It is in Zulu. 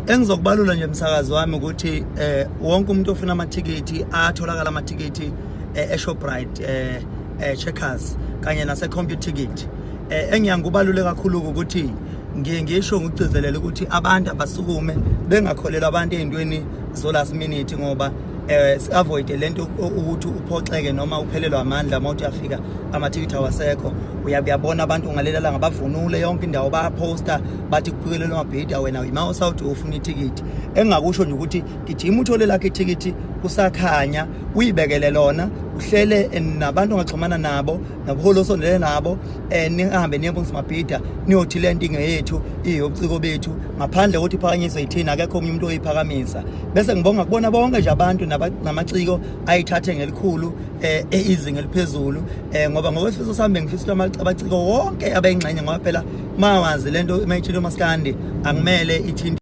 Engizokubalula nje umsakazi wami ukuthi wonke umuntu ofuna amathikithi atholakala amathikithi eShoprite Checkers kanye nase Computer Ticket. Engiyangubalule kakhulu ukuthi ngisho ngicizelelela ukuthi abantu abasukume bengakholelwa abantu ezintweni zo last minute ngoba avoid lento ukuthi uphoxeke noma uphelelwa amandla mawuthi uyafika amathikithi awasekho. Uyabona abantu ngalelela ngabavunule yonke indawo bayaposta bathi kuphikelelwa amabhidi wena ima usawuthi ufuna ithikithi. Engingakusho nje ukuthi gijima uthole lakhe ithikithi kusakhanya uyibekele lona uhlele nabantu ongaxhumana nabo nabuholo osondele nabo nihambe niyebonisa amabhida niyothi lento ingeyethu iyobciko bethu ngaphandle ukuthi iphakanyiswe yithina akekho umuntu oyiphakamisa. Bese ngibonga kubona bonke nje abantu namaciko ayithathe ngelikhulu izinga eliphezulu ngoba ngokwefiso sami ngifisa amaciko wonke abayingxenye ngoba phela mawazi lento mayithilo maskandi angimele ithini